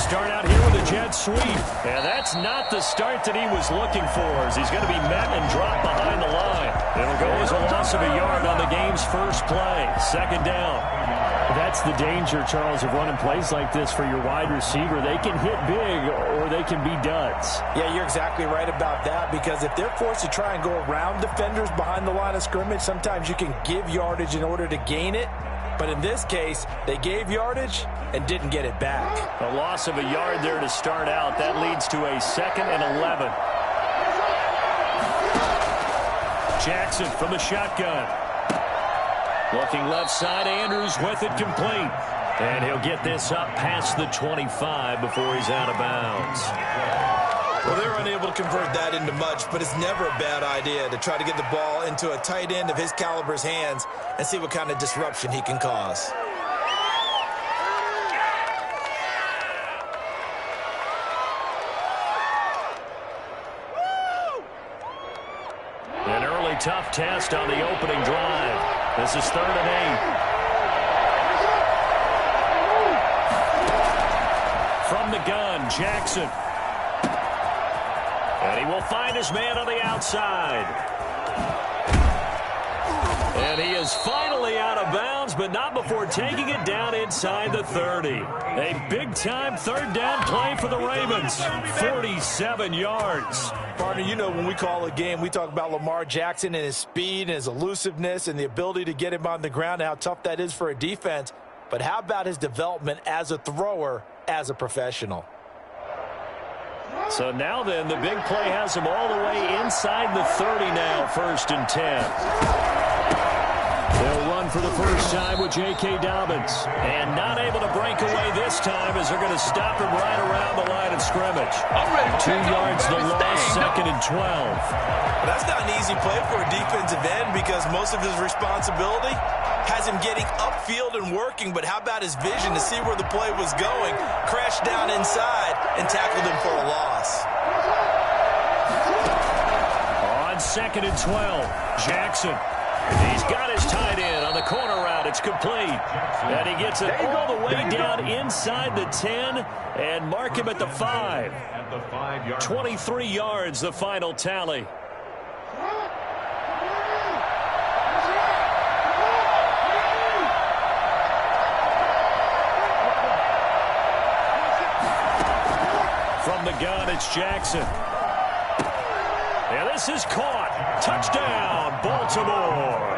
start out here with a jet sweep. And that's not the start that he was looking for, as he's going to be met and dropped behind the line. It'll go as a loss of a yard on the game's first play. Second down. That's the danger, Charles, of running plays like this for your wide receiver. They can hit big or they can be duds. Yeah, you're exactly right about that, because if they're forced to try and go around defenders behind the line of scrimmage, sometimes you can give yardage in order to gain it. But in this case, they gave yardage and didn't get it back. A loss of a yard there to start out. That leads to a 2nd and 11. Jackson from the shotgun. Looking left side, Andrews with it complete. And he'll get this up past the 25 before he's out of bounds. Well, they're unable to convert that into much, but it's never a bad idea to try to get the ball into a tight end of his caliber's hands and see what kind of disruption he can cause. An early tough test on the opening drive. This is 3rd and 8. From the gun, Jackson. And he will find his man on the outside. And he is finally out of bounds, but not before taking it down inside the 30. A big-time 3rd down play for the Ravens. 47 yards. Partner, you know when we call a game, we talk about Lamar Jackson and his speed and his elusiveness and the ability to get him on the ground and how tough that is for a defense. But how about his development as a thrower, as a professional? So now then, the big play has him all the way inside the 30 now, 1st and 10. They'll run for the first time with J.K. Dobbins. And not able to break away this time as they're going to stop him right around the line of scrimmage. 2 yards the loss, 2nd and 12. That's not an easy play for a defensive end, because most of his responsibility has him getting upfield and working. But how about his vision to see where the play was going, crashed down inside, and tackled him for a loss. On 2nd and 12, Jackson. He's got his tight end on the corner route. It's complete. And he gets it all the way down inside the 10 and mark him at the 5. 23 yards, the final tally. From the gun, it's Jackson. And this is caught. Touchdown, Baltimore.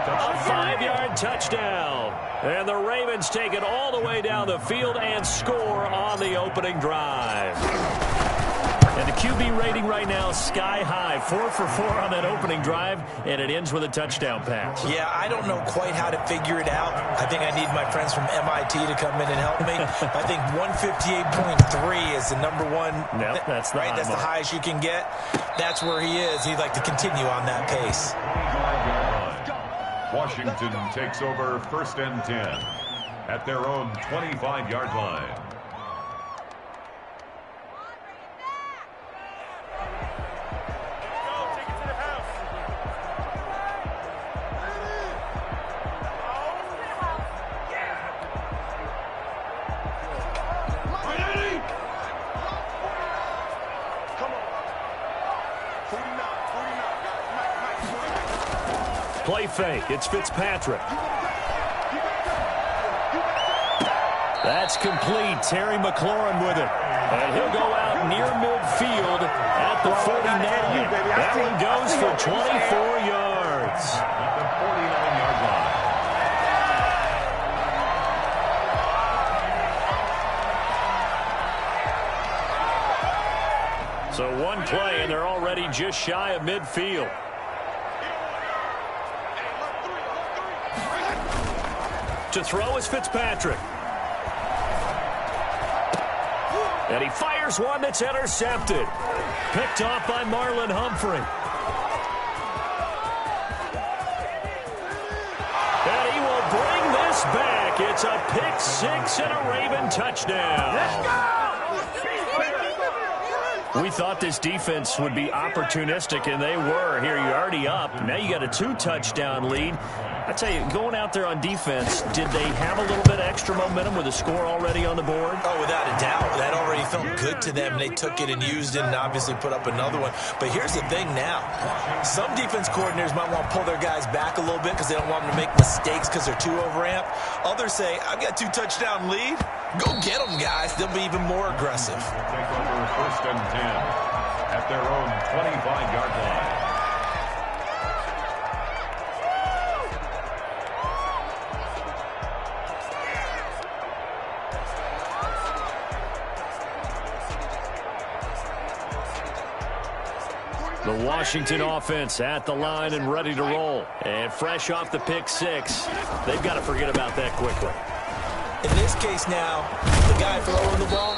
A 5-yard touchdown. And the Ravens take it all the way down the field and score on the opening drive. And the QB rating right now sky high. 4 for 4 on that opening drive, and it ends with a touchdown pass. Yeah, I don't know quite how to figure it out. I think I need my friends from MIT to come in and help me. I think 158.3 is the number one. Yep, that's the right. That's the highest you can get. That's where he is. He'd like to continue on that pace. Washington takes over 1st and 10 at their own 25-yard line. Play fake. It's Fitzpatrick. That's complete. Terry McLaurin with it. And he'll go out near midfield at the 49. That one goes for 24 yards. At the 49-yard line. So one play, and they're already just shy of midfield. To throw is Fitzpatrick. And he fires one that's intercepted. Picked off by Marlon Humphrey. And he will bring this back. It's a pick six and a Raven touchdown. Let's go! We thought this defense would be opportunistic, and they were. Here, you're already up. Now you got a 2-touchdown lead. I tell you, going out there on defense, did they have a little bit of extra momentum with a score already on the board? Oh, without a doubt. That already felt good to them. They took it and used it and obviously put up another one. But here's the thing now. Some defense coordinators might want to pull their guys back a little bit because they don't want them to make mistakes because they're too overamped. Others say, I've got 2-touchdown lead. Go get them, guys. They'll be even more aggressive. Take over 1st and 10 at their own 25-yard line. The Washington offense at the line and ready to roll. And fresh off the pick six, they've got to forget about that quickly. In this case now, the guy throwing the ball,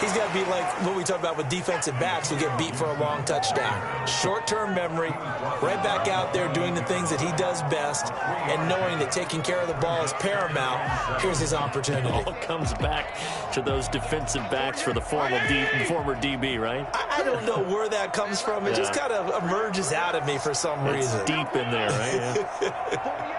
he's got to be like what we talked about with defensive backs who get beat for a long touchdown. Short-term memory, right back out there doing the things that he does best, and knowing that taking care of the ball is paramount. Here's his opportunity. It all comes back to those defensive backs for the former DB, right? I don't know where that comes from. It just kind of emerges out of me for some reason. It's deep in there, right? Yeah.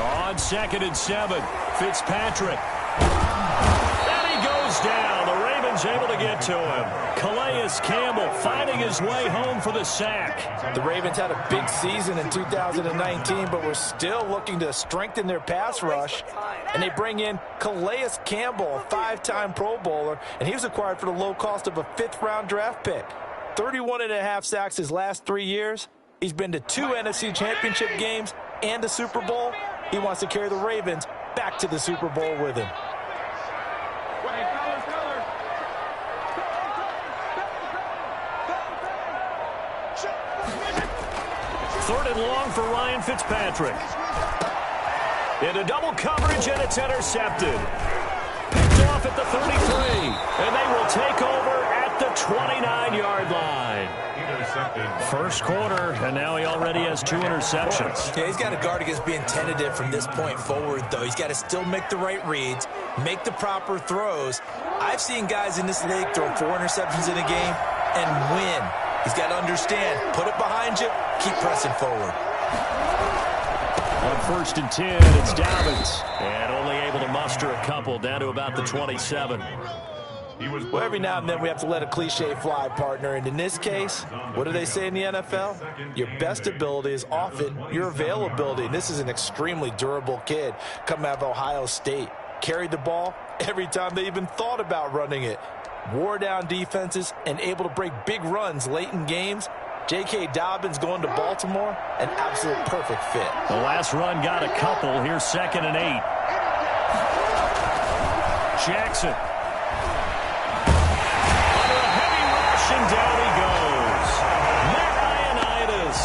On 2nd and 7, Fitzpatrick. And he goes down. The Ravens able to get to him. Calais Campbell finding his way home for the sack. The Ravens had a big season in 2019, but we're still looking to strengthen their pass rush. And they bring in Calais Campbell, a 5-time Pro Bowler, and he was acquired for the low cost of a 5th-round draft pick. 31.5 sacks his last 3 years. He's been to 2 NFC Championship games and a Super Bowl. He wants to carry the Ravens back to the Super Bowl with him. Third and long for Ryan Fitzpatrick. Into double coverage, and it's intercepted. Picked off at the 33, and they will take over at the 29-yard line. First quarter, and now he already has 2 interceptions. Yeah, he's got to guard against being tentative from this point forward, though. He's got to still make the right reads, make the proper throws. I've seen guys in this league throw 4 interceptions in a game and win. He's got to understand, put it behind you, keep pressing forward. On 1st and 10, it's Dobbins. And only able to muster a couple down to about the 27. Well, every now and then we have to let a cliche fly, partner. And in this case, what do they say in the NFL? Your best ability is often your availability. And this is an extremely durable kid coming out of Ohio State. Carried the ball every time they even thought about running it. Wore down defenses and able to break big runs late in games. J.K. Dobbins going to Baltimore, an absolute perfect fit. The last run got a couple. Here's 2nd and 8. Jackson. Under a heavy rush, and down he goes. Matt Ioannidis.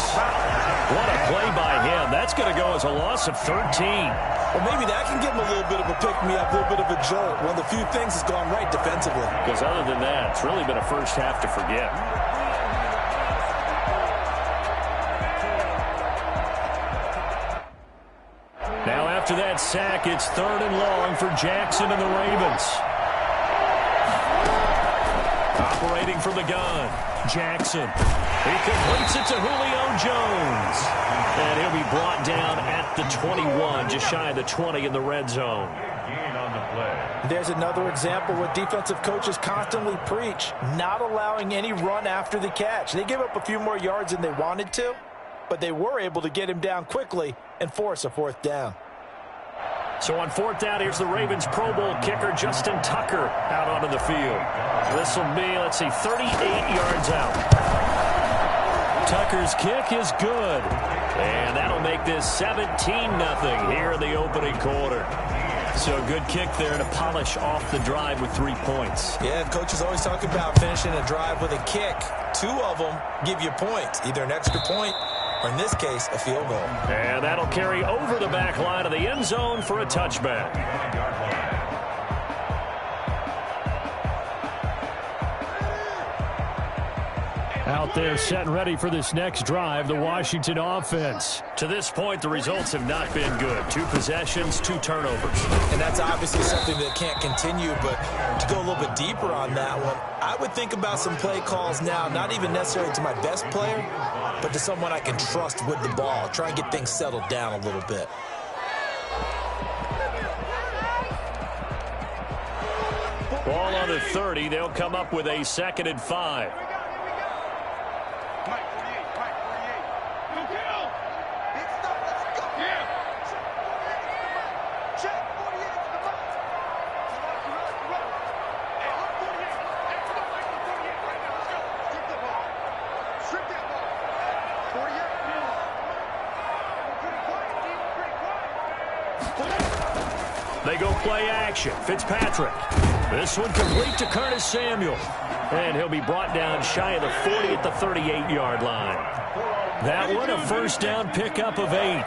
What a play by him. That's going to go as a loss of 13. Well, maybe that can give him a little bit of a pick-me-up, a little bit of a jolt. One of the few things that's gone right defensively. Because other than that, it's really been a first half to forget. Now after that sack, it's 3rd and long for Jackson and the Ravens. Operating from the gun, Jackson. He completes it to Julio Jones. And he'll be brought down at the 21, just shy of the 20 in the red zone. There's another example where defensive coaches constantly preach, not allowing any run after the catch. They gave up a few more yards than they wanted to, but they were able to get him down quickly and force a 4th down. So on 4th down, here's the Ravens Pro Bowl kicker, Justin Tucker, out onto the field. This will be, 38 yards out. Tucker's kick is good. And that'll make this 17-0 here in the opening quarter. So a good kick there to polish off the drive with 3 points. Yeah, coaches always talk about finishing a drive with a kick. 2 of them give you points, either an extra point or, in this case, a field goal. And that'll carry over the back line of the end zone for a touchback. Out there set and ready for this next drive, the Washington offense. To this point, the results have not been good. 2 possessions, 2 turnovers. And that's obviously something that can't continue, but to go a little bit deeper on that one, I would think about some play calls now, not even necessarily to my best player, but to someone I can trust with the ball. Try and get things settled down a little bit. Ball on the 30. They'll come up with a 2nd and 5. They go play action. Fitzpatrick. This one complete to Curtis Samuel. And he'll be brought down shy of the 40 at the 38-yard line. That one a first down pickup of 8.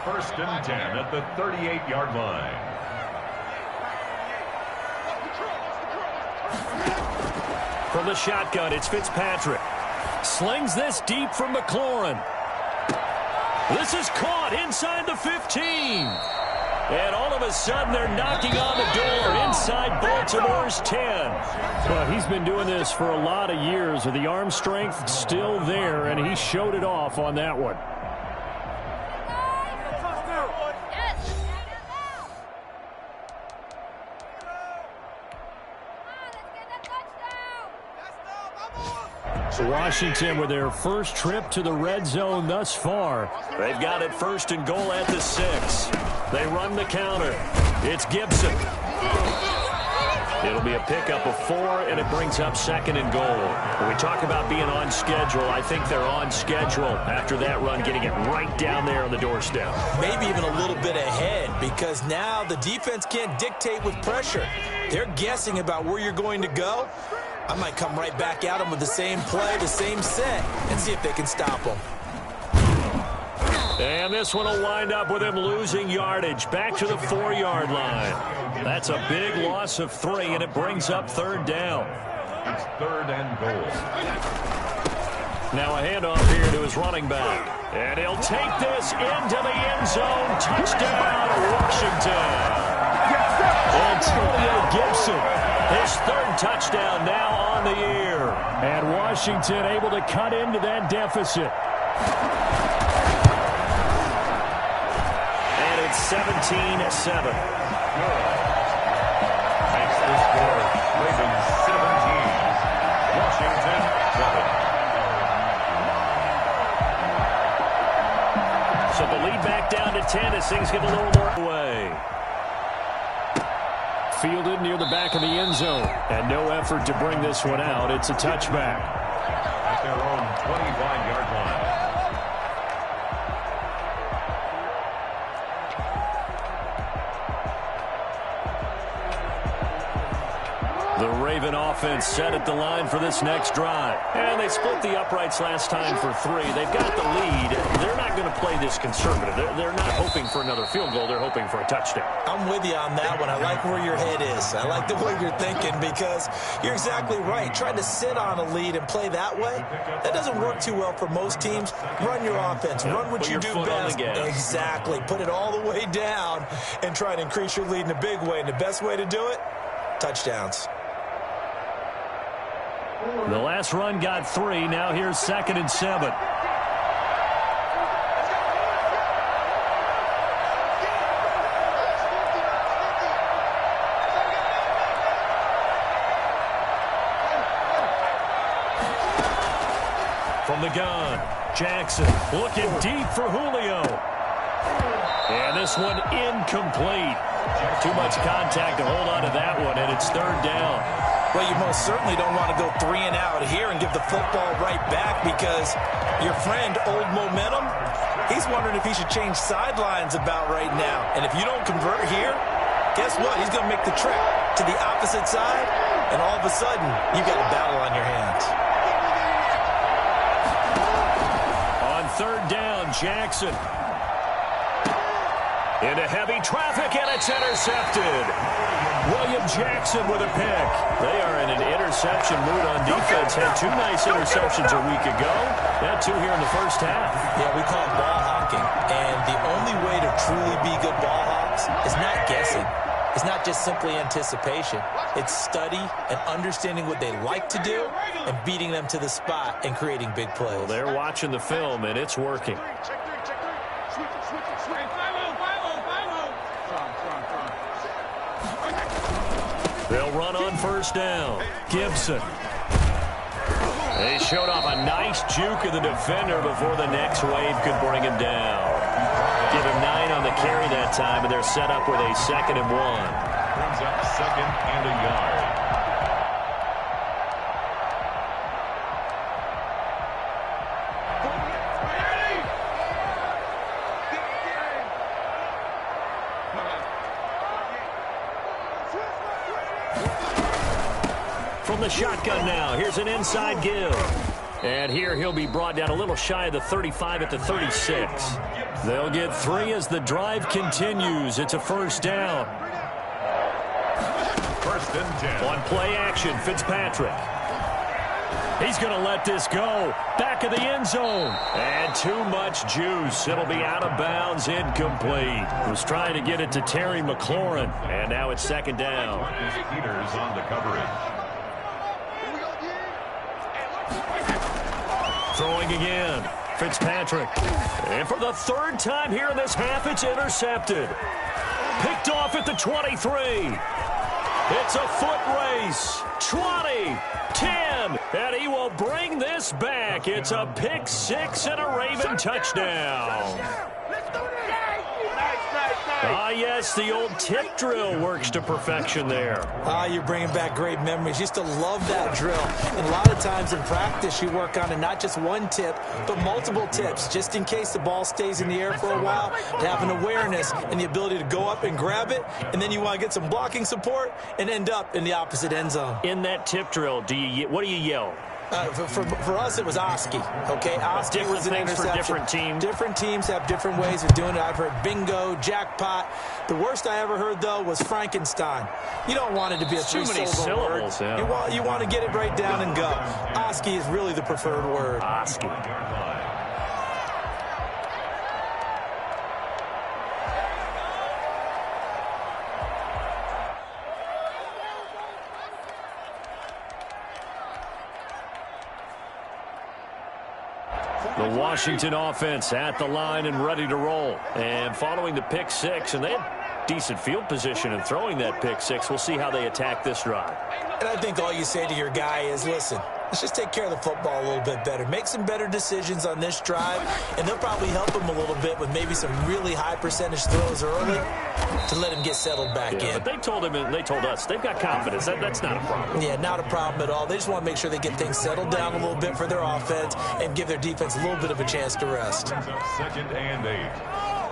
1st and 10 at the 38-yard line. From the shotgun, it's Fitzpatrick. Slings this deep from McLaurin. This is caught inside the 15. And all of a sudden, they're knocking on the door inside Baltimore's 10. Well, he's been doing this for a lot of years with the arm strength still there, and he showed it off on that one. Washington with their first trip to the red zone thus far. They've got it 1st and goal at the 6. They run the counter. It's Gibson. It'll be a pickup of 4, and it brings up 2nd and goal. When we talk about being on schedule, I think they're on schedule after that run, getting it right down there on the doorstep. Maybe even a little bit ahead, because now the defense can't dictate with pressure. They're guessing about where you're going to go. I might come right back at them with the same play, the same set, and see if they can stop them. And this one will wind up with him losing yardage back to the 4-yard line. That's a big loss of 3, and it brings up 3rd down. It's 3rd and goal. Now a handoff here to his running back. And he'll take this into the end zone. Touchdown, Washington. Antonio Gibson, his 3rd touchdown now on the year. And Washington able to cut into that deficit. And it's 17-7. Makes the score. Ravens 17. Washington 7. So the lead back down to 10 as things get a little more away. Fielded near the back of the end zone. And no effort to bring this one out. It's a touchback. At their own 25-yard line. The Raven offense set at the line for this next drive. And they split the uprights last time for 3. They've got the lead. They're not going to play this conservative. They're not hoping for another field goal. They're hoping for a touchdown. I'm with you on that one. I like where your head is. I like the way you're thinking, because you're exactly right. Trying to sit on a lead and play that way, that doesn't work too well for most teams. Run your offense. Run what you do best. Exactly. Put it all the way down and try to increase your lead in a big way. And the best way to do it, touchdowns. The last run got 3. Now here's 2nd and 7. From the gun, Jackson looking deep for Julio. And this one incomplete. Too much contact to hold on to that one, and it's 3rd down. Well, you most certainly don't want to go 3 and out here and give the football right back, because your friend, Old Momentum, he's wondering if he should change sidelines about right now. And if you don't convert here, guess what? He's going to make the trip to the opposite side, and all of a sudden, you've got a battle on your hands. On 3rd down, Jackson. Into heavy traffic, and it's intercepted. William Jackson with a pick. They are in an interception mood on defense. Had 2 nice interceptions a week ago. Had 2 here in the first half. Yeah, we call it ball hawking. And the only way to truly be good ball hawks is not guessing. It's not just simply anticipation. It's study and understanding what they like to do and beating them to the spot and creating big plays. Well, they're watching the film, and it's working. They'll run on first down. Gibson. They showed off a nice juke of the defender before the next wave could bring him down. Give him 9 on the carry that time, and they're set up with a 2nd and 1. Brings up 2nd and a yard. From the shotgun now, here's an inside give. And here he'll be brought down a little shy of the 35 at the 36. They'll get 3 as the drive continues. It's a first down. 1st and 10. On play action, Fitzpatrick. He's going to let this go. Back of the end zone. And too much juice. It'll be out of bounds, incomplete. Was trying to get it to Terry McLaurin. And now it's 2nd down. Peters on the coverage. Throwing again. Fitzpatrick. And for the 3rd time here in this half, it's intercepted. Picked off at the 23. It's a foot race. 20, 10, and he will bring this back. It's a pick 6 and a Raven touchdown. Ah, yes, the old tip drill works to perfection there. You're bringing back great memories. Used to love that drill. And a lot of times in practice, you work on it, not just one tip, but multiple tips, just in case the ball stays in the air for a while, to have an awareness and the ability to go up and grab it, and then you want to get some blocking support and end up in the opposite end zone. In that tip drill, what do you yell? For us, it was Oski. Okay, Oski was an interception. For different teams. Different teams have different ways of doing it. I've heard bingo, jackpot. The worst I ever heard, though, was Frankenstein. You don't want it to be a three-syllable word. Yeah. You want to get it right down and go. Oski is really the preferred word. Oski. The Washington offense at the line and ready to roll. And following the pick 6, and they had decent field position in throwing that pick 6. We'll see how they attack this drive. And I think all you say to your guy is, listen, let's just take care of the football a little bit better. Make some better decisions on this drive, and they'll probably help him a little bit with maybe some really high percentage throws early to let him get settled back in. But they told him and they told us they've got confidence. That's not a problem. Yeah, not a problem at all. They just want to make sure they get things settled down a little bit for their offense and give their defense a little bit of a chance to rest. 2nd and 8.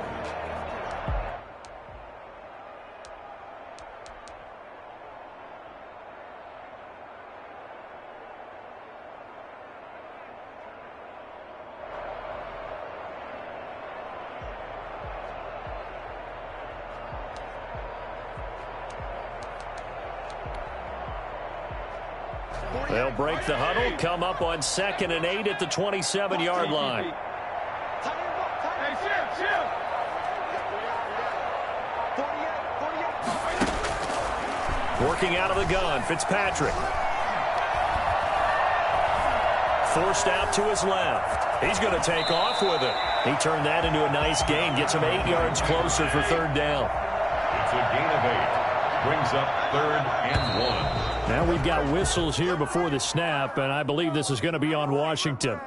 They'll break the huddle, come up on 2nd and 8 at the 27-yard line. Working out of the gun, Fitzpatrick. Forced out to his left. He's going to take off with it. He turned that into a nice gain, gets him 8 yards closer for 3rd down. It's a gain of 8. Brings up 3rd and 1. Now we've got whistles here before the snap, and I believe this is going to be on Washington.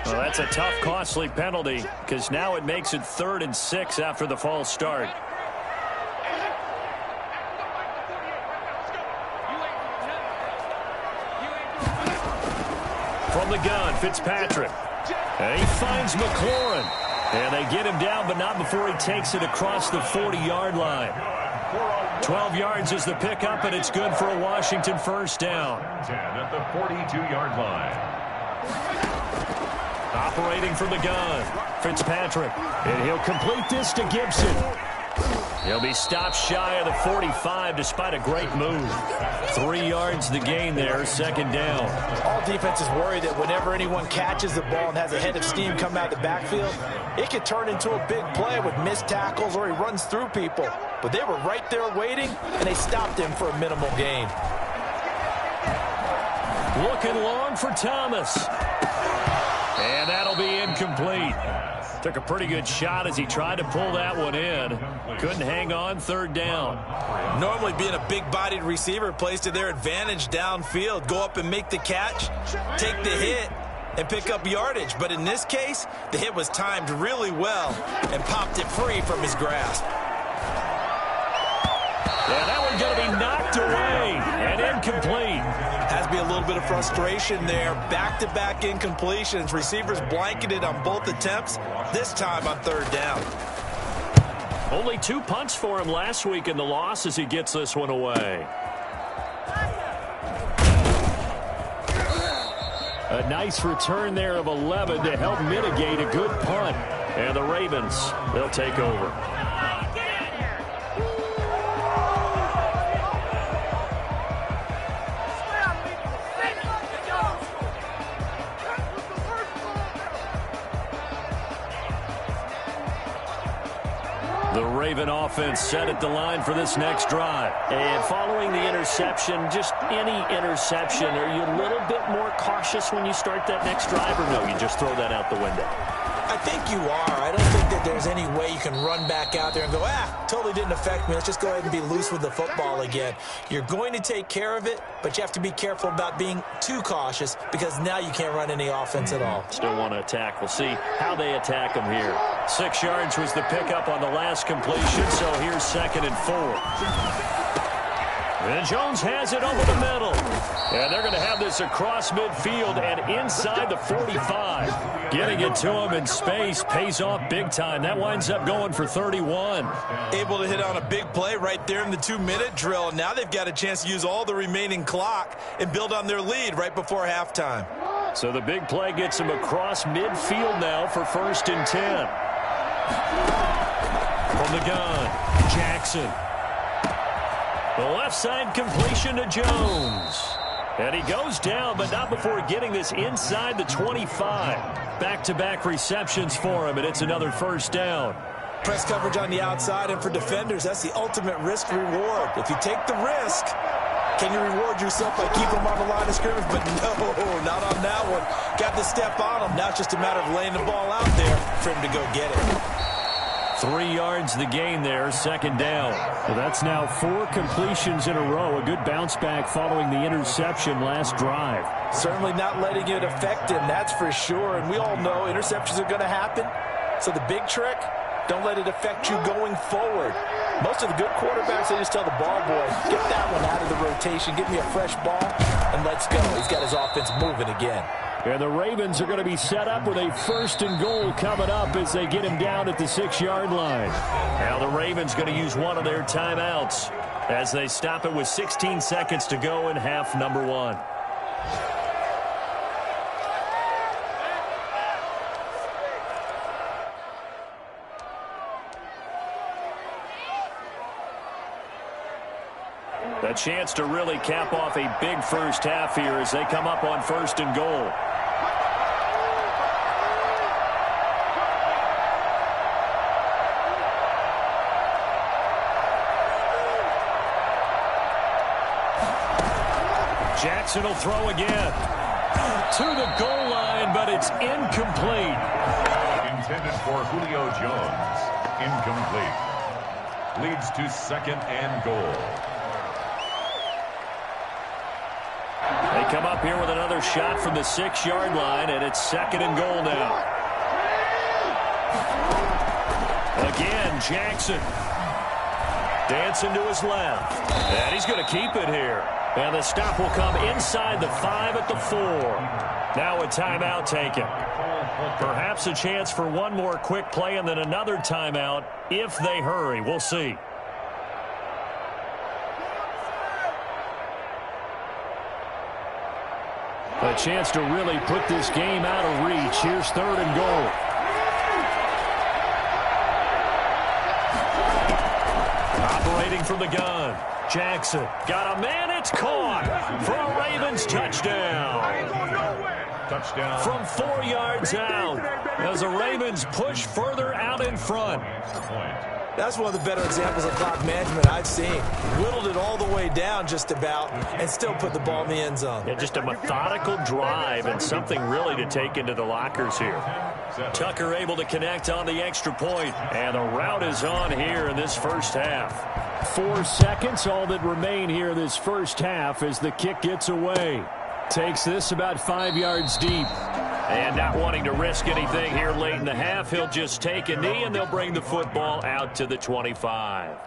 Well, that's a tough, costly penalty because now it makes it 3rd and 6 after the false start. From the gun, Fitzpatrick. And he finds McLaurin. And they get him down, but not before he takes it across the 40-yard line. For a 12 yards is the pickup, and it's good for a Washington first down. 10 at the 42-yard line. Operating from the gun, Fitzpatrick, and he'll complete this to Gibson. He'll be stopped shy of the 45 despite a great move. 3 yards the gain there, second down. All defenses worry that whenever anyone catches the ball and has a head of steam come out of the backfield, it could turn into a big play with missed tackles or he runs through people. But they were right there waiting, and they stopped him for a minimal gain. Looking long for Thomas. And that'll be incomplete. Took a pretty good shot as he tried to pull that one in. Couldn't hang on, third down. Normally being a big-bodied receiver plays to their advantage downfield. Go up and make the catch, take the hit, and pick up yardage. But in this case, the hit was timed really well and popped it free from his grasp. Yeah, that one's going to be knocked away and incomplete. Has to be a little bit of frustration there. Back-to-back incompletions. Receivers blanketed on both attempts, this time on third down. Only 2 punts for him last week in the loss as he gets this one away. A nice return there of 11 to help mitigate a good punt. And the Ravens, they'll take over. The Raven offense set at the line for this next drive. And following the interception, just any interception, are you a little bit more cautious when you start that next drive, or no, you just throw that out the window? I think you are. I don't think that there's any way you can run back out there and go, totally didn't affect me. Let's just go ahead and be loose with the football again. You're going to take care of it, but you have to be careful about being too cautious because now you can't run any offense at all. Still want to attack. We'll see how they attack them here. 6 yards was the pickup on the last completion, so here's 2nd and 4. And Jones has it over the middle. And they're going to have this across midfield and inside the 45. Getting it to him in space pays off big time. That winds up going for 31. Able to hit on a big play right there in the 2-minute drill. And now they've got a chance to use all the remaining clock and build on their lead right before halftime. So the big play gets him across midfield now for 1st and 10. From the gun, Jackson. The left side completion to Jones. And he goes down, but not before getting this inside the 25. Back-to-back receptions for him, and it's another first down. Press coverage on the outside, and for defenders, that's the ultimate risk-reward. If you take the risk, can you reward yourself by keeping them on the line of scrimmage? But no, not on that one. Got to step on them. Now it's just a matter of laying the ball out there for him to go get it. 3 yards the gain there, 2nd down. Well, that's now 4 completions in a row. A good bounce back following the interception last drive. Certainly not letting it affect him, that's for sure. And we all know interceptions are going to happen. So the big trick, don't let it affect you going forward. Most of the good quarterbacks, they just tell the ball boy, get that one out of the rotation, give me a fresh ball, and let's go. He's got his offense moving again. And the Ravens are going to be set up with a 1st and goal coming up as they get him down at the 6-yard line. Now the Ravens going to use one of their timeouts as they stop it with 16 seconds to go in half number 1. A chance to really cap off a big first half here as they come up on 1st and goal. Jackson will throw again. To the goal line, but it's incomplete. Intended for Julio Jones. Incomplete. Leads to 2nd and goal. They come up here with another shot from the 6-yard line, and it's 2nd and goal now. Again, Jackson. Dancing to his left. And he's going to keep it here. And the stop will come inside the 5 at the 4. Now a timeout taken. Perhaps a chance for one more quick play and then another timeout if they hurry. We'll see. A chance to really put this game out of reach. Here's 3rd and goal. Operating from the gun. Jackson got a man. It's caught for a Ravens touchdown. Touchdown. From 4 yards out as the Ravens push further out in front. That's one of the better examples of clock management I've seen. Whittled it all the way down just about and still put the ball in the end zone. Yeah, just a methodical drive and something really to take into the lockers here. Tucker able to connect on the extra point, and the route is on here in this first half. 4 seconds, all that remain here this first half as the kick gets away. Takes this about 5 yards deep. And not wanting to risk anything here late in the half, he'll just take a knee, and they'll bring the football out to the 25.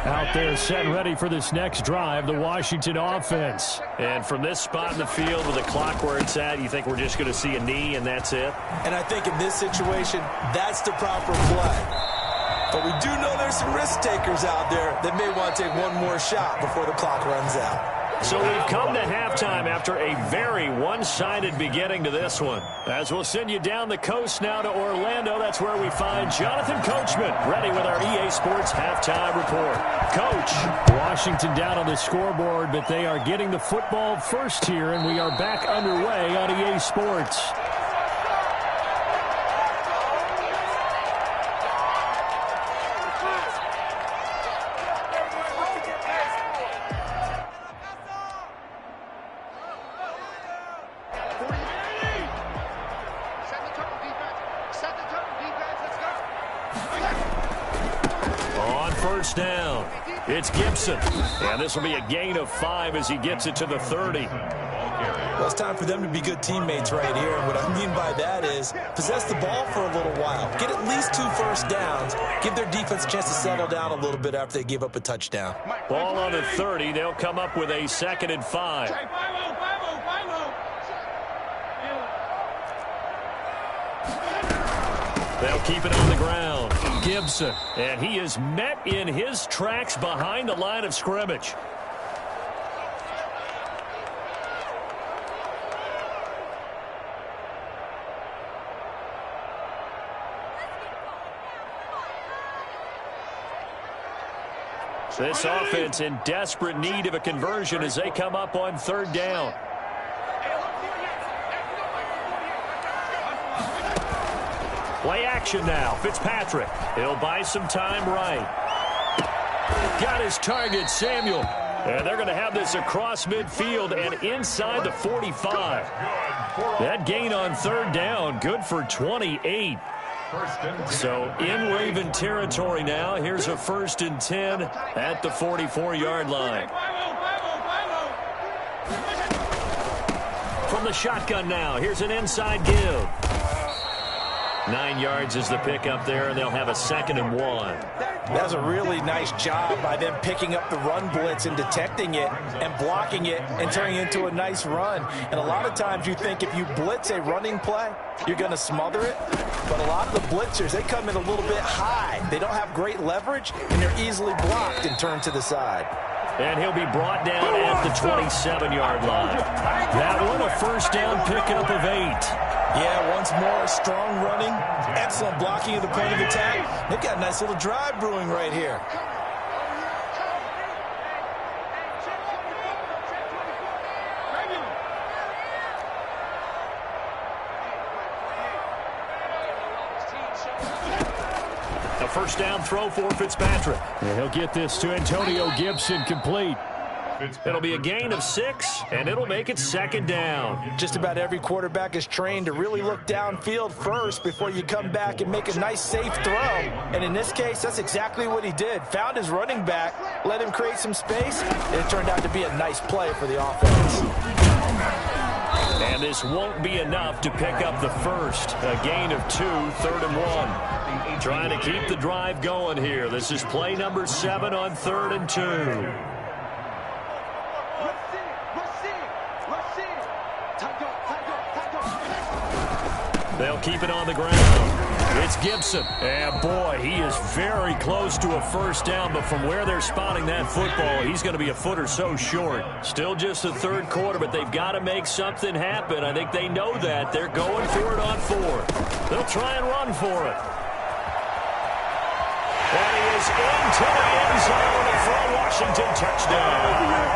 Out there set and ready for this next drive, the Washington offense. And from this spot in the field with the clock where it's at, you think we're just going to see a knee and that's it? And I think in this situation, that's the proper play. But we do know there's some risk takers out there that may want to take one more shot before the clock runs out. So we've come to halftime after a very one-sided beginning to this one. As we'll send you down the coast now to Orlando, that's where we find Jonathan Coachman ready with our EA Sports Halftime Report. Coach. Washington down on the scoreboard, but they are getting the football first here, and we are back underway on EA Sports. Down. It's Gibson. And this will be a gain of 5 as he gets it to the 30. Well, it's time for them to be good teammates right here. And what I mean by that is possess the ball for a little while. Get at least 2 first downs. Give their defense a chance to settle down a little bit after they give up a touchdown. Ball on the 30. They'll come up with a 2nd and 5. They'll keep it on the ground. Gibson. And he is met in his tracks behind the line of scrimmage. This offense in desperate need of a conversion as they come up on 3rd down. Play action now. Fitzpatrick. He'll buy some time right. Got his target, Samuel. And they're going to have this across midfield and inside the 45. That gain on 3rd down, good for 28. So in Raven territory now. Here's a 1st and 10 at the 44-yard line. From the shotgun now. Here's an inside give. 9 yards is the pickup there, and they'll have a 2nd and 1. That's a really nice job by them picking up the run blitz and detecting it and blocking it and turning it into a nice run. And a lot of times you think if you blitz a running play, you're going to smother it. But a lot of the blitzers, they come in a little bit high. They don't have great leverage, and they're easily blocked and turned to the side. And he'll be brought down at the 27-yard line. That one, a 1st down pickup of 8. Yeah, once more, strong running, excellent blocking of the point of attack. They've got a nice little drive brewing right here. A 1st down throw for Fitzpatrick. And he'll get this to Antonio Gibson complete. It'll be a gain of 6, and it'll make it 2nd down. Just about every quarterback is trained to really look downfield first before you come back and make a nice, safe throw. And in this case, that's exactly what he did. Found his running back, let him create some space, and it turned out to be a nice play for the offense. And this won't be enough to pick up the first. A gain of 2, 3rd and 1. Trying to keep the drive going here. This is play number 7 on 3rd and 2. They'll keep it on the ground. It's Gibson. And boy, he is very close to a first down, but from where they're spotting that football, he's going to be a foot or so short. Still just the third quarter, but they've got to make something happen. I think they know that. They're going for it on 4th. They'll try and run for it. And he is into the end zone for a Washington touchdown.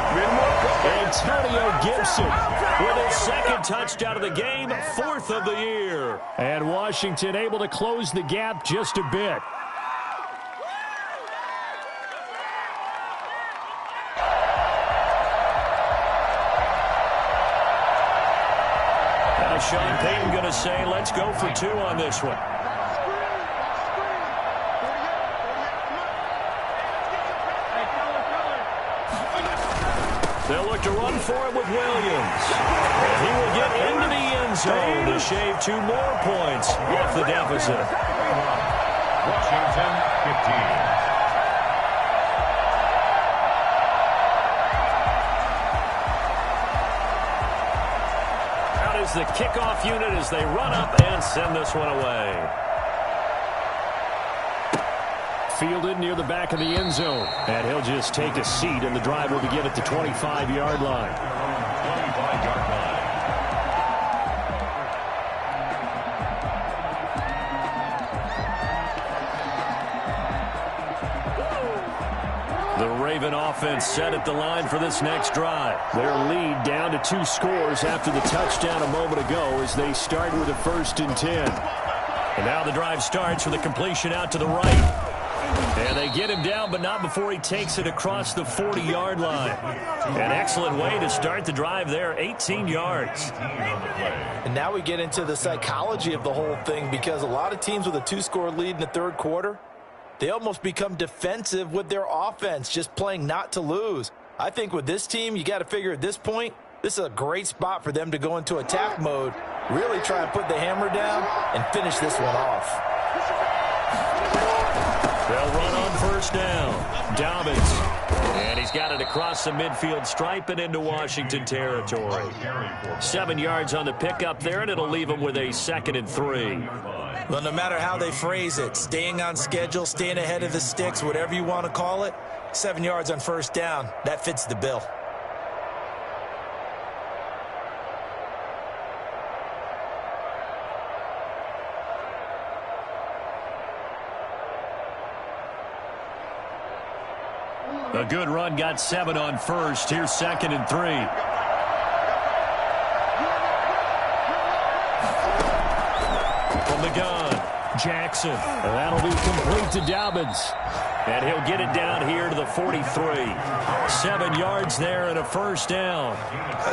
Antonio Gibson with his second touchdown of the game, 4th of the year. And Washington able to close the gap just a bit. Now Sean Payton going to say, let's go for 2 on this one. They'll look to run for it with Williams. He will get into the end zone to shave 2 more points off the deficit. Washington 15. Out is the kickoff unit as they run up and send this one away. Fielded near the back of the end zone. And he'll just take a seat, and the drive will begin at the 25-yard line. 25-yard line. The Raven offense set at the line for this next drive. Their lead down to 2 scores after the touchdown a moment ago as they start with a 1st and 10. And now the drive starts with a completion out to the right. And they get him down, but not before he takes it across the 40-yard line. An excellent way to start the drive there, 18 yards. And now we get into the psychology of the whole thing, because a lot of teams with a 2-score lead in the third quarter, they almost become defensive with their offense, just playing not to lose. I think with this team, you got to figure at this point, this is a great spot for them to go into attack mode, really try and put the hammer down and finish this one off. They'll run on 1st down. Dobbins. And he's got it across the midfield stripe and into Washington territory. 7 yards on the pickup there, and it'll leave him with a 2nd and 3. Well, no matter how they phrase it, staying on schedule, staying ahead of the sticks, whatever you want to call it, 7 yards on 1st down, that fits the bill. A good run, got 7 on 1st. Here's 2nd and 3. From the gun, Jackson. And that'll be complete to Dobbins. And he'll get it down here to the 43. 7 yards there and a 1st down.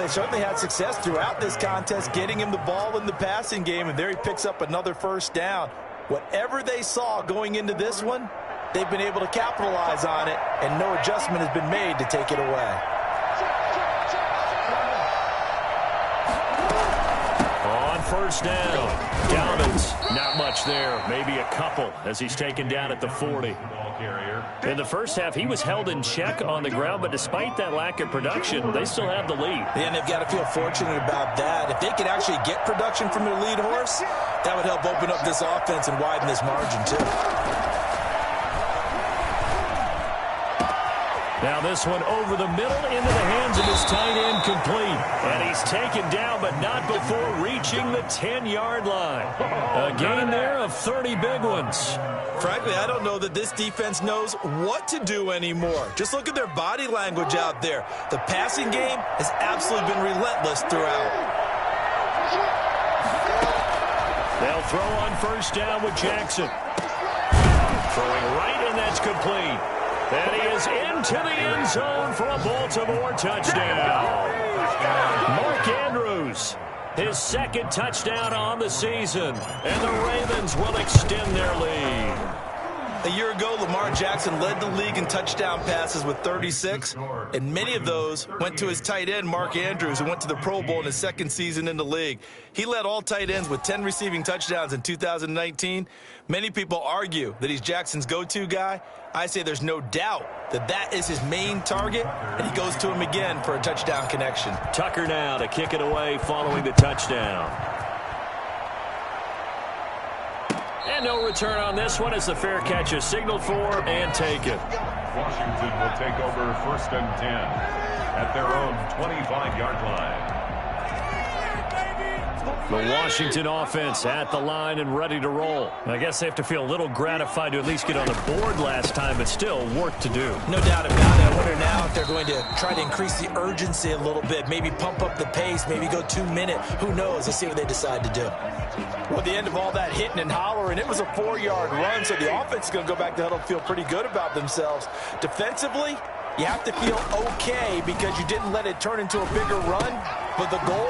They certainly had success throughout this contest, getting him the ball in the passing game, and there he picks up another 1st down. Whatever they saw going into this one, they've been able to capitalize on it, and no adjustment has been made to take it away. On 1st down, Dobbins. Not much there, maybe a couple as he's taken down at the 40. In the first half, he was held in check on the ground, but despite that lack of production, they still have the lead. Yeah, and they've got to feel fortunate about that. If they could actually get production from their lead horse, that would help open up this offense and widen this margin too. Now this one over the middle into the hands of his tight end, complete. And he's taken down, but not before reaching the 10-yard line. A gain there of 30 big ones. Frankly, I don't know that this defense knows what to do anymore. Just look at their body language out there. The passing game has absolutely been relentless throughout. They'll throw on 1st down with Jackson. Throwing right, and that's complete. And he is into the end zone for a Baltimore touchdown. Mark Andrews, his 2nd touchdown on the season. And the Ravens will extend their lead. A year ago, Lamar Jackson led the league in touchdown passes with 36, and many of those went to his tight end, Mark Andrews, who went to the Pro Bowl in his second season in the league. He led all tight ends with 10 receiving touchdowns in 2019. Many people argue that he's Jackson's go-to guy. I say there's no doubt that that is his main target, and he goes to him again for a touchdown connection. Tucker now to kick it away following the touchdown. And no return on this one as the fair catch is signaled for and taken. Washington will take over 1st and 10 at their own 25-yard line. The Washington offense at the line and ready to roll. I guess they have to feel a little gratified to at least get on the board last time, but still work to do. No doubt about it. I wonder now if they're going to try to increase the urgency a little bit, maybe pump up the pace, maybe go 2-minute. Who knows? Let's see what they decide to do. Well, at the end of all that hitting and hollering, it was a 4-yard run, so the offense is going to go back to huddle and feel pretty good about themselves. Defensively, you have to feel okay because you didn't let it turn into a bigger run, but the goal,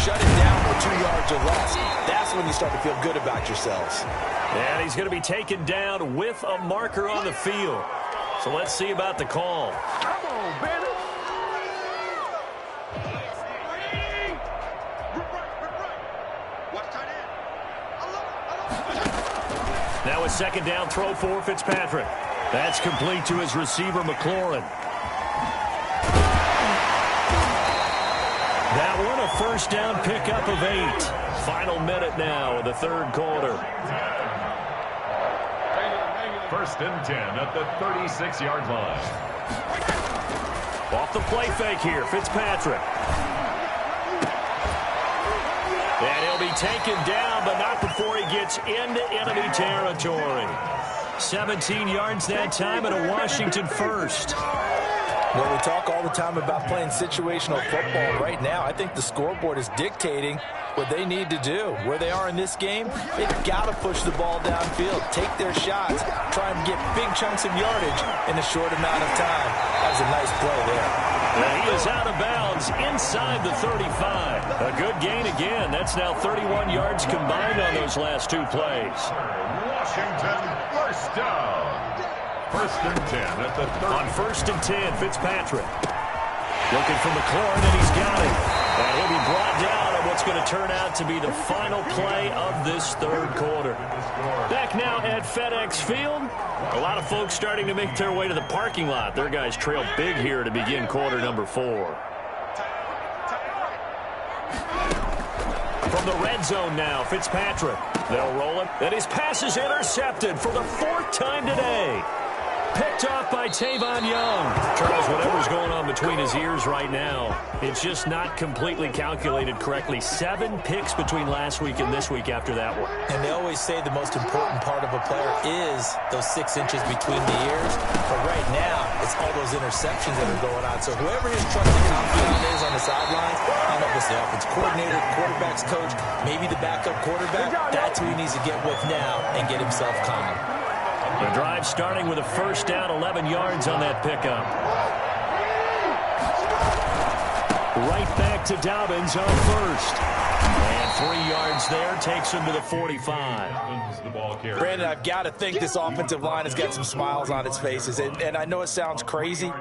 shut it down for 2 yards or less. That's when you start to feel good about yourselves. And he's going to be taken down with a marker on the field. So let's see about the call. Come on, baby. Now a second down throw for Fitzpatrick. That's complete to his receiver, McLaurin. That one, a first down pickup of 8. Final minute now of the third quarter. 1st and 10 at the 36-yard line. Off the play fake here, Fitzpatrick. And he'll be taken down, but not before he gets into enemy territory. 17 yards that time and a Washington first. Well, we talk all the time about playing situational football. Right now, I think the scoreboard is dictating what they need to do. Where they are in this game, they've got to push the ball downfield, take their shots, try and get big chunks of yardage in a short amount of time. That was a nice play there. And he is out of bounds inside the 35. A good gain again. That's now 31 yards combined on those last 2 plays. Washington, first down. 1st and 10 at the 30. On 1st and 10, Fitzpatrick. Looking for McLaurin, and he's got it. And he'll be brought down on what's going to turn out to be the final play of this third quarter. Back now at FedEx Field. A lot of folks starting to make their way to the parking lot. Their guys trail big here to begin quarter number 4. From the red zone now, Fitzpatrick. They'll roll it. And his pass is intercepted for the 4th time today. Picked off by Tavon Young. Charles, whatever's going on between his ears right now, it's just not completely calculated correctly. 7 picks between last week and this week after that one. And they always say the most important part of a player is those 6 inches between the ears. But right now, it's all those interceptions that are going on. So whoever his trusted confidant is on the sidelines, I don't know if it's the offense coordinator, quarterback's coach, maybe the backup quarterback, that's who he needs to get with now and get himself calm. The drive starting with a first down, 11 yards on that pickup. Right back to Dobbins on first. And 3 yards there takes him to the 45. Brandon, I've got to think this offensive line has got some smiles on its faces. And I know it sounds crazy,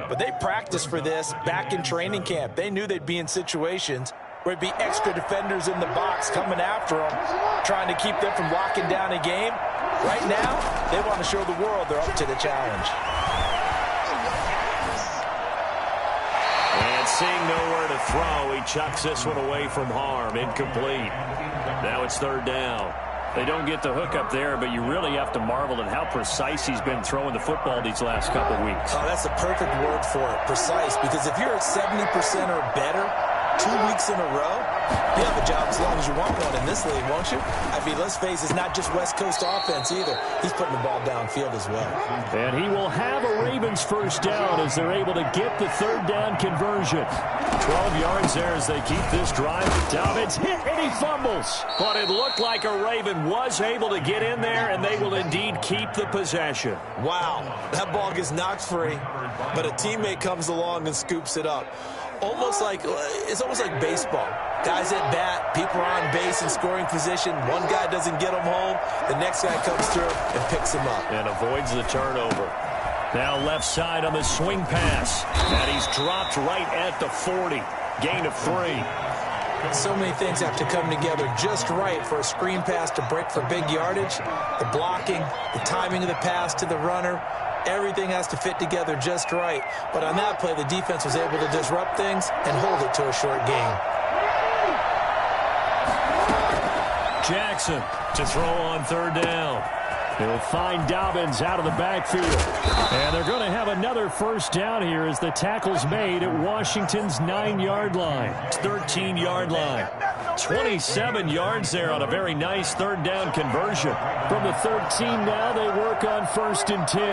but they practiced for this back in training camp. They knew they'd be in situations where it'd be extra defenders in the box coming after them, trying to keep them from locking down a game. Right now, they want to show the world they're up to the challenge. And seeing nowhere to throw, he chucks this one away from harm. Incomplete. Now it's 3rd down. They don't get the hook up there, but you really have to marvel at how precise he's been throwing the football these last couple weeks. Oh, that's the perfect word for it, precise. Because if you're at 70% or better 2 weeks in a row, you have a job as long as you want one in this league, won't you? I mean, let's face it, it's not just West Coast offense either. He's putting the ball downfield as well. And he will have a Ravens first down as they're able to get the 3rd down conversion. 12 yards there as they keep this drive. Dobbins hit and he fumbles. But it looked like a Raven was able to get in there, and they will indeed keep the possession. Wow, that ball gets knocked free, but a teammate comes along and scoops it up. It's almost like baseball. Guys at bat, people are on base in scoring position. One guy doesn't get them home. The next guy comes through and picks him up. And avoids the turnover. Now left side on the swing pass. And he's dropped right at the 40. Gain of 3. So many things have to come together just right for a screen pass to break for big yardage. The blocking, the timing of the pass to the runner, everything has to fit together just right. But on that play, the defense was able to disrupt things and hold it to a short gain. Jackson to throw on third down. He'll find Dobbins out of the backfield. And they're going to have another first down here as the tackle's made at Washington's 9-yard line. 13-yard line. 27 yards there on a very nice third down conversion. From the 13 now, they work on 1st and 10.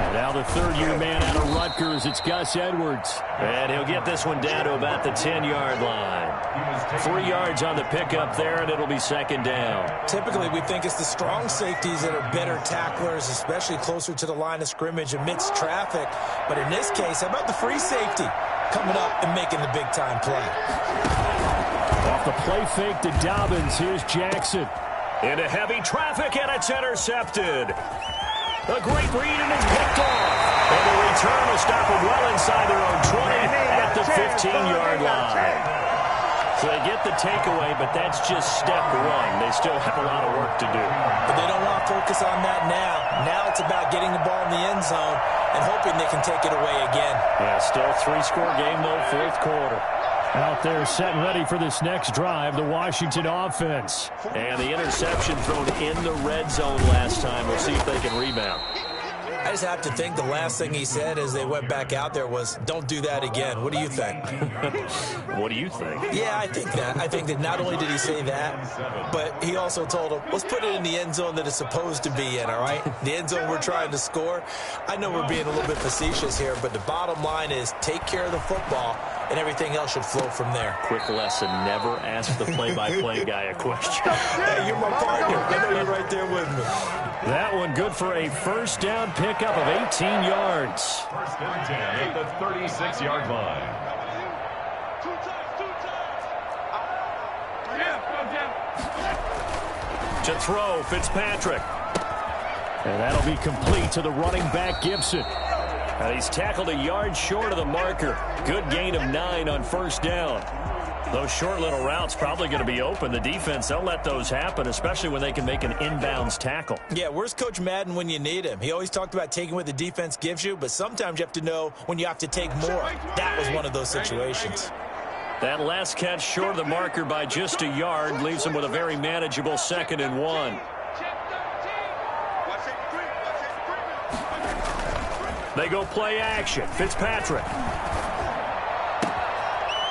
And now the third-year man out of Rutgers, it's Gus Edwards. And he'll get this one down to about the 10-yard line. 3 yards on the pickup there, and it'll be 2nd down. Typically, we think it's the strong safeties that are better tacklers, especially closer to the line of scrimmage amidst traffic. But in this case, how about the free safety coming up and making the big-time play? Off the play fake to Dobbins, here's Jackson. Into heavy traffic, and it's intercepted. A great read, and it's picked off. And the return will stop them well inside their own 20 at the 15-yard line. So they get the takeaway, but that's just step one. They still have a lot of work to do. But they don't want to focus on that now. Now it's about getting the ball in the end zone and hoping they can take it away again. Yeah, still 3-score game, though, 4th quarter. Out there set and ready for this next drive, the Washington offense. And the interception thrown in the red zone last time. We'll see if they can rebound. I just have to think the last thing he said as they went back out there was, don't do that again. What do you think? What do you think? Yeah, I think that. I think that not only did he say that, but he also told him, let's put it in the end zone that it's supposed to be in, all right? The end zone we're trying to score. I know we're being a little bit facetious here, but the bottom line is take care of the football, and everything else should flow from there. Quick lesson, never ask the play-by-play guy a question. Hey, you're my partner. I know you're right there with me. That one good for a first down pickup of 18 yards. 1st and 10 at the 36-yard line. To throw, Fitzpatrick. And that'll be complete to the running back, Gibson. And he's tackled a yard short of the marker. Good gain of 9 on 1st down. Those short little routes probably going to be open. The defense, they'll let those happen, especially when they can make an inbounds tackle. Yeah, where's Coach Madden when you need him? He always talked about taking what the defense gives you, but sometimes you have to know when you have to take more. That was one of those situations. That last catch short of the marker by just a yard leaves him with a very manageable 2nd and 1. They go play action. Fitzpatrick.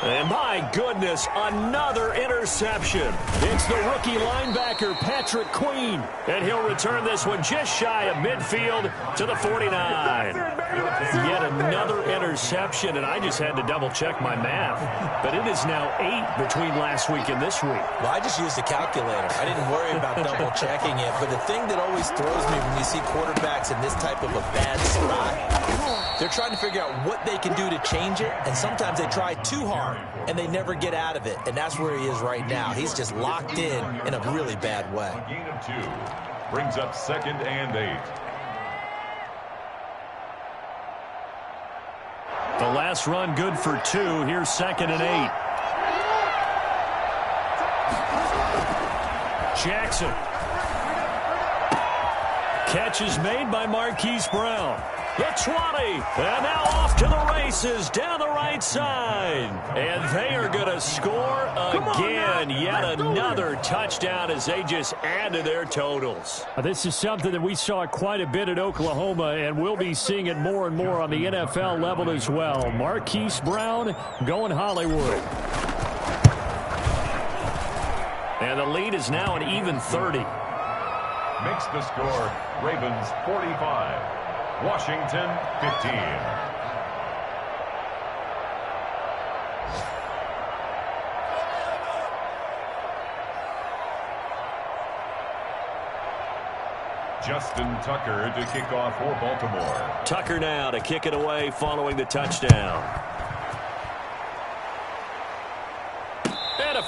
And my goodness, another interception. It's the rookie linebacker, Patrick Queen. And he'll return this one just shy of midfield to the 49. Yet another interception, and I just had to double-check my math. But it is now 8 between last week and this week. Well, I just used a calculator. I didn't worry about double-checking it. But the thing that always throws me when you see quarterbacks in this type of a bad spot, they're trying to figure out what they can do to change it, and sometimes they try too hard, and they never get out of it, and that's where he is right now. He's just locked in a really bad way. A gain of 2 brings up 2nd and 8. The last run good for 2. Here's 2nd and 8. Jackson. Catch is made by Marquise Brown. The 20, and now off to the races down the right side. And they are going to score again. Yet another touchdown as they just add to their totals. This is something that we saw quite a bit at Oklahoma, and we'll be seeing it more and more on the NFL level as well. Marquise Brown going Hollywood. And the lead is now an even 30. Makes the score Ravens 45. Washington 15. Justin Tucker to kick off for Baltimore. Tucker now to kick it away following the touchdown.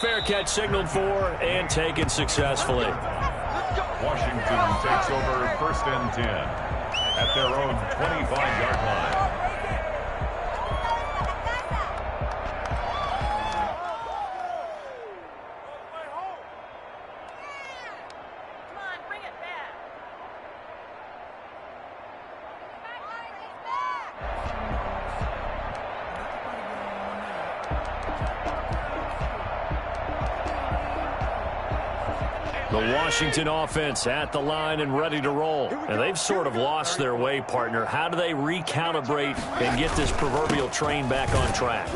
fair catch signaled for and taken successfully. Washington takes over 1st and 10 at their own 25-yard line. The Washington offense at the line and ready to roll. And they've sort of lost their way, partner. How do they recalibrate and get this proverbial train back on track?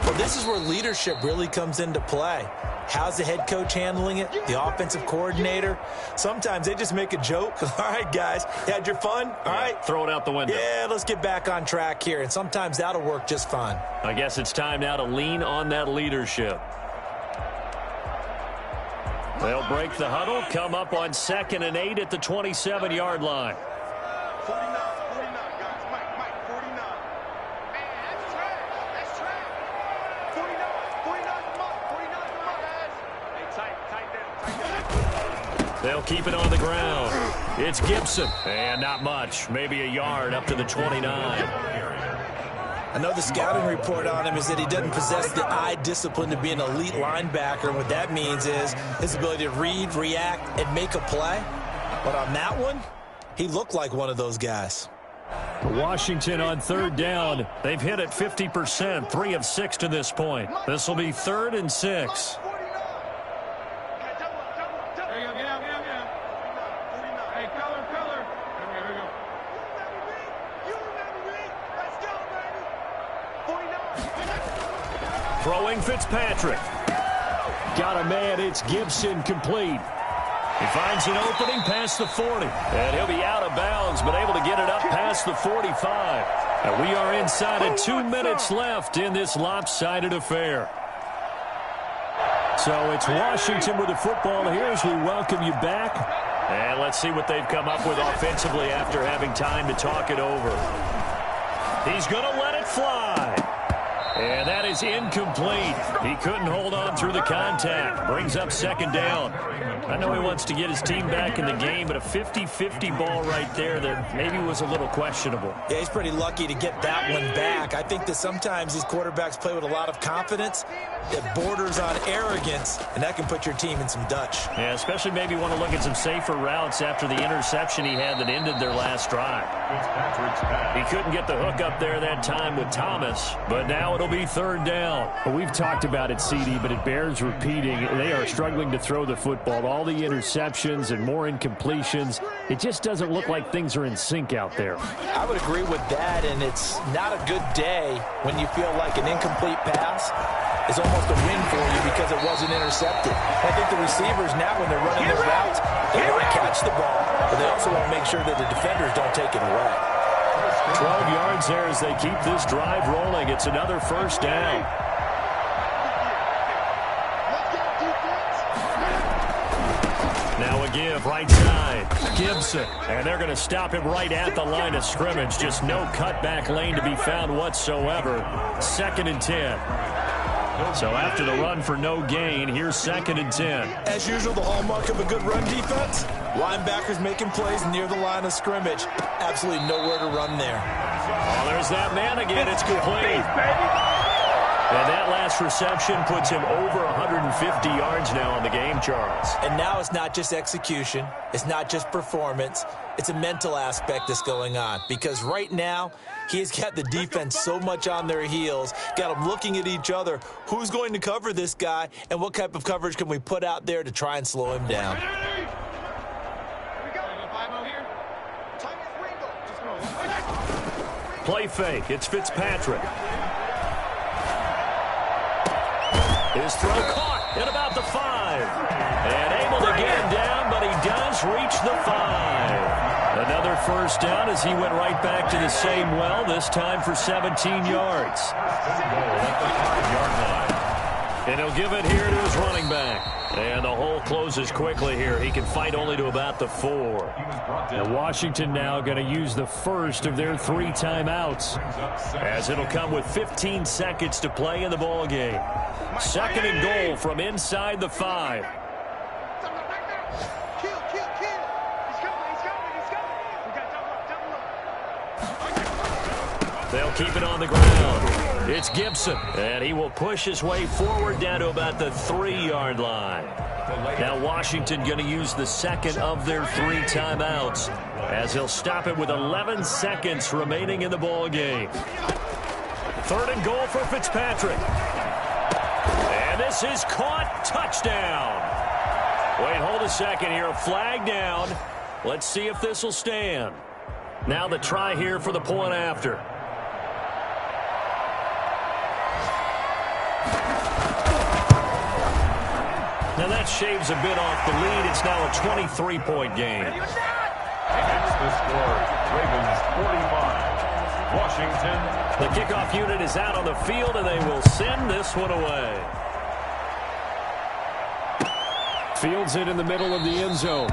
Well, this is where leadership really comes into play. How's the head coach handling it? The offensive coordinator? Sometimes they just make a joke. All right, guys, you had your fun? All right. Throw it out the window. Yeah, let's get back on track here. And sometimes that'll work just fine. I guess it's time now to lean on that leadership. They'll break the huddle, come up on 2nd and 8 at the 27-yard line. 49, guys. Mike, 49. Man, that's trash. That's trash. 49 from up, guys. Hey, tight down. They'll keep it on the ground. It's Gibson. And not much. Maybe a yard up to the 29. I know the scouting report on him is that he doesn't possess the eye discipline to be an elite linebacker. And what that means is his ability to read, react, and make a play. But on that one, he looked like one of those guys. Washington on 3rd down. They've hit it 50%, 3 of 6 to this point. This will be 3rd and 6. Throwing Fitzpatrick. Got a man, it's Gibson, complete. He finds an opening past the 40. And he'll be out of bounds, but able to get it up past the 45. And we are inside of 2 minutes left in this lopsided affair. So it's Washington with the football here as we welcome you back. And let's see what they've come up with offensively after having time to talk it over. He's going to let it fly. And that is incomplete. He couldn't hold on through the contact. Brings up 2nd down. I know he wants to get his team back in the game, but a 50-50 ball right there that maybe was a little questionable. Yeah, he's pretty lucky to get that one back. I think that sometimes these quarterbacks play with a lot of confidence that borders on arrogance, and that can put your team in some Dutch. Yeah, especially maybe want to look at some safer routes after the interception he had that ended their last drive. He couldn't get the hook up there that time with Thomas, but now it'll be 3rd down. Well, we've talked about it, CD, but it bears repeating. They are struggling to throw the football. All the interceptions and more incompletions. It just doesn't look like things are in sync out there. I would agree with that, and it's not a good day when you feel like an incomplete pass is almost a win for you because it wasn't intercepted. I think the receivers now, when they're running their routes, they want to catch the ball, but they also want to make sure that the defenders don't take it away. 12 yards there as they keep this drive rolling. It's another 1st down. Now a give right side. Gibson. And they're going to stop him right at the line of scrimmage. Just no cutback lane to be found whatsoever. 2nd and 10. So after the run for no gain, here's 2nd and 10. As usual, the hallmark of a good run defense, linebackers making plays near the line of scrimmage. Absolutely nowhere to run there. Oh, there's that man again. It's complete. And that last reception puts him over 150 yards now on the game, Charles. And now it's not just execution. It's not just performance. It's a mental aspect that's going on. Because right now, he's got the defense so much on their heels, got them looking at each other. Who's going to cover this guy, and what type of coverage can we put out there to try and slow him down? Play fake. It's Fitzpatrick. His throw caught at about the 5. And able to get him down, but he does reach the 5. Another 1st down as he went right back to the same well, this time for 17 yards. And he'll give it here to his running back. And the hole closes quickly here. He can fight only to about the 4. And Washington now going to use the first of their 3 timeouts, as it'll come with 15 seconds to play in the ball game. 2nd and goal from inside the 5. Kill. He's coming. We got double up. They'll keep it on the ground. It's Gibson, and he will push his way forward down to about the 3-yard line. Now Washington going to use the 2nd of their 3 timeouts, as he'll stop it with 11 seconds remaining in the ball game. 3rd and goal for Fitzpatrick. And this is caught. Touchdown. Wait, hold a second here. A flag down. Let's see if this will stand. Now the try here for the point after. Now that shaves a bit off the lead. It's now a 23-point game. It's the score. Ravens 45. Washington. The kickoff unit is out on the field, and they will send this one away. fields it in the middle of the end zone.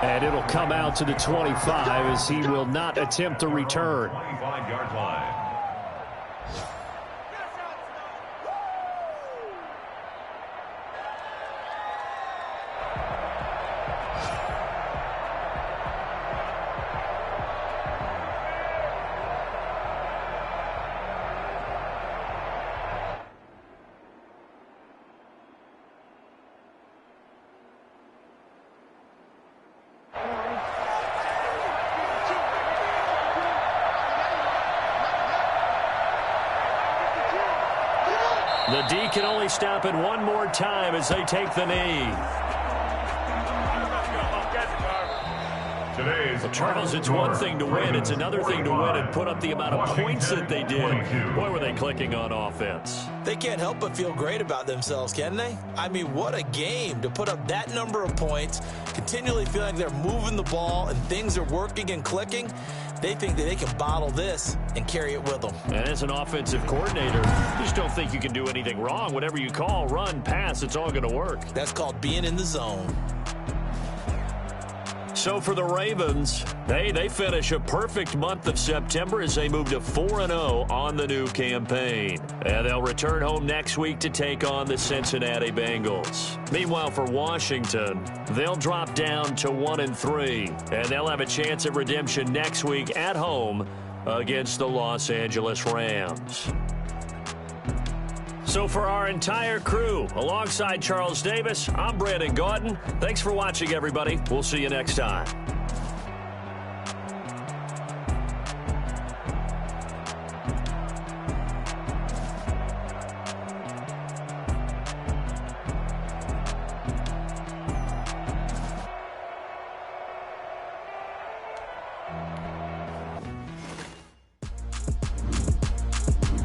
And it'll come out to the 25 as he will not attempt to return. 25-yard line. The D can only stop it one more time as they take the knee. Well, Charles, it's one thing to win. It's another thing to win and put up the amount of points that they did. Boy, were they clicking on offense. They can't help but feel great about themselves, can they? I mean, what a game to put up that number of points, continually feeling like they're moving the ball and things are working and clicking. They think that they can bottle this and carry it with them. And as an offensive coordinator, you just don't think you can do anything wrong. Whatever you call, run, pass, it's all going to work. That's called being in the zone. So for the Ravens, they finish a perfect month of September as they move to 4-0 on the new campaign. And they'll return home next week to take on the Cincinnati Bengals. Meanwhile, for Washington, they'll drop down to 1-3. And they'll have a chance at redemption next week at home against the Los Angeles Rams. So for our entire crew, alongside Charles Davis, I'm Brandon Gaudin. Thanks for watching, everybody. We'll see you next time.